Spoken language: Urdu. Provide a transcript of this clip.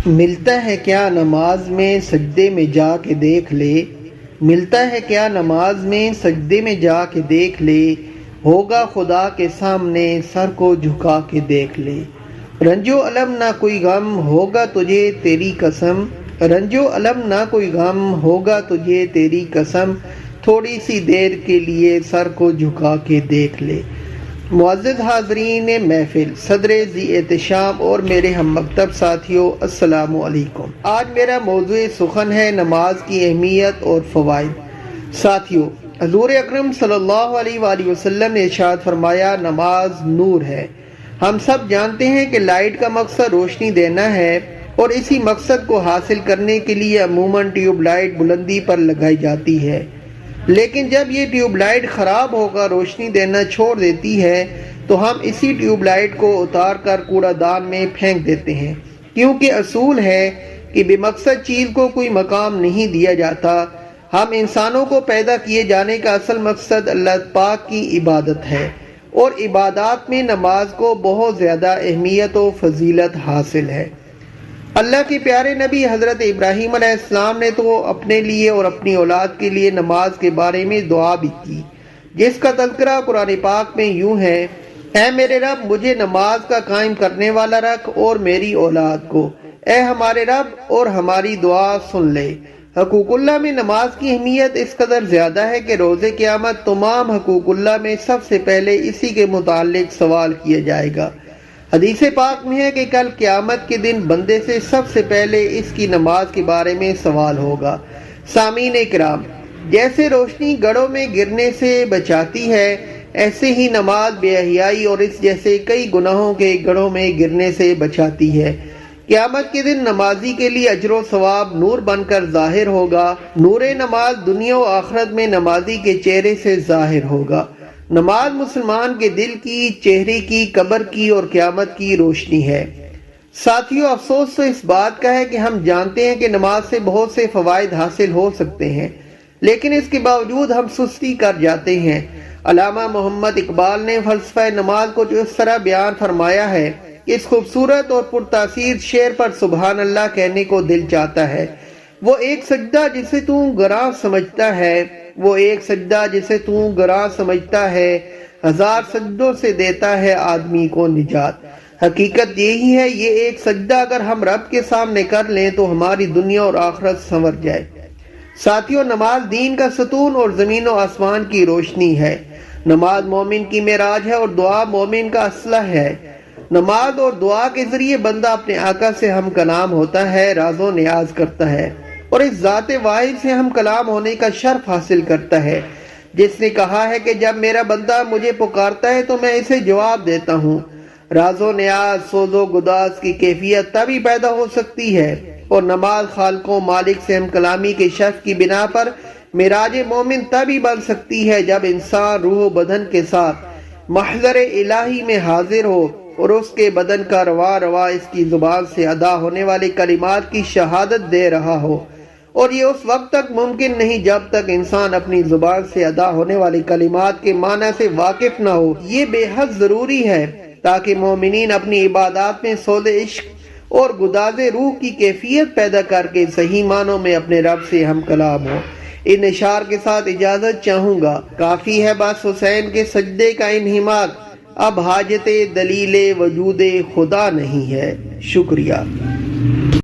ملتا ہے کیا نماز میں سجدے میں جا کے دیکھ لے، ملتا ہے کیا نماز میں سجدے میں جا کے دیکھ لے، ہوگا خدا کے سامنے سر کو جھکا کے دیکھ لے۔ رنجو علم نہ کوئی غم ہوگا تجھے تیری قسم، رنجو علم نہ کوئی غم ہوگا تجھے تیری قسم، تھوڑی سی دیر کے لیے سر کو جھکا کے دیکھ لے۔ معزز حاضرین محفل، صدر ذی احتشام اور میرے ہم مکتب ساتھیوں، السلام علیکم۔ آج میرا موضوع سخن ہے نماز کی اہمیت اور فوائد۔ ساتھیوں، حضور اکرم صلی اللہ علیہ وآلہ وسلم نے ارشاد فرمایا، نماز نور ہے۔ ہم سب جانتے ہیں کہ لائٹ کا مقصد روشنی دینا ہے، اور اسی مقصد کو حاصل کرنے کے لیے عموماً ٹیوب لائٹ بلندی پر لگائی جاتی ہے، لیکن جب یہ ٹیوب لائٹ خراب ہو کر روشنی دینا چھوڑ دیتی ہے تو ہم اسی ٹیوب لائٹ کو اتار کر کوڑا دان میں پھینک دیتے ہیں، کیونکہ اصول ہے کہ بے مقصد چیز کو کوئی مقام نہیں دیا جاتا۔ ہم انسانوں کو پیدا کیے جانے کا اصل مقصد اللہ پاک کی عبادت ہے، اور عبادات میں نماز کو بہت زیادہ اہمیت و فضیلت حاصل ہے۔ اللہ کے پیارے نبی حضرت ابراہیم علیہ السلام نے تو اپنے لیے اور اپنی اولاد کے لیے نماز کے بارے میں دعا بھی کی، جس کا تذکرہ قرآن پاک میں یوں ہے، اے میرے رب مجھے نماز کا قائم کرنے والا رکھ اور میری اولاد کو، اے ہمارے رب اور ہماری دعا سن لے۔ حقوق اللہ میں نماز کی اہمیت اس قدر زیادہ ہے کہ روز قیامت تمام حقوق اللہ میں سب سے پہلے اسی کے متعلق سوال کیا جائے گا۔ حدیث پاک میں ہے کہ کل قیامت کے دن بندے سے سب سے پہلے اس کی نماز کے بارے میں سوال ہوگا۔ سامعین کرام، جیسے روشنی گڑھوں میں گرنے سے بچاتی ہے، ایسے ہی نماز بے حیائی اور اس جیسے کئی گناہوں کے گڑھوں میں گرنے سے بچاتی ہے۔ قیامت کے دن نمازی کے لیے اجر و ثواب نور بن کر ظاہر ہوگا۔ نور نماز دنیا و آخرت میں نمازی کے چہرے سے ظاہر ہوگا۔ نماز مسلمان کے دل کی، چہرے کی، قبر کی اور قیامت کی روشنی ہے۔ ساتھیوں، افسوس تو اس بات کا ہے کہ ہم جانتے ہیں کہ نماز سے بہت سے فوائد حاصل ہو سکتے ہیں، لیکن اس کے باوجود ہم سستی کر جاتے ہیں۔ علامہ محمد اقبال نے فلسفہ نماز کو جو اس طرح بیان فرمایا ہے کہ اس خوبصورت اور پرتاثیر شعر پر سبحان اللہ کہنے کو دل چاہتا ہے۔ وہ ایک سجدہ جسے تو گراں سمجھتا ہے، وہ ایک سجدہ جسے تو گراں سمجھتا ہے، ہزار سجدوں سے دیتا ہے آدمی کو نجات۔ حقیقت یہی ہے، یہ ایک سجدہ اگر ہم رب کے سامنے کر لیں تو ہماری دنیا اور آخرت سنور جائے۔ ساتھیوں، نماز دین کا ستون اور زمین و آسمان کی روشنی ہے۔ نماز مومن کی معراج ہے اور دعا مومن کا اسلحہ ہے۔ نماز اور دعا کے ذریعے بندہ اپنے آقا سے ہم کلام ہوتا ہے، راز و نیاز کرتا ہے، اور اس ذات واحد سے ہم کلام ہونے کا شرف حاصل کرتا ہے، جس نے کہا ہے کہ جب میرا بندہ مجھے پکارتا ہے تو میں اسے جواب دیتا ہوں۔ راز و نیاز، سوز و گداز کی کیفیت تبھی پیدا ہو سکتی ہے، اور نماز خالق و مالک سے ہم کلامی کے شرف کی بنا پر معراج مومن تبھی بن سکتی ہے جب انسان روح و بدن کے ساتھ محضر الہی میں حاضر ہو اور اس کے بدن کا رواں رواں اس کی زبان سے ادا ہونے والے کلمات کی شہادت دے رہا ہو، اور یہ اس وقت تک ممکن نہیں جب تک انسان اپنی زبان سے ادا ہونے والے کلمات کے معنی سے واقف نہ ہو۔ یہ بے حد ضروری ہے تاکہ مومنین اپنی عبادات میں سوز عشق اور گداز روح کی کیفیت پیدا کر کے صحیح معنوں میں اپنے رب سے ہم کلام ہو۔ ان اشعار کے ساتھ اجازت چاہوں گا۔ کافی ہے بس حسین کے سجدے کا انہماک، اب حاجت دلیل وجود خدا نہیں ہے۔ شکریہ۔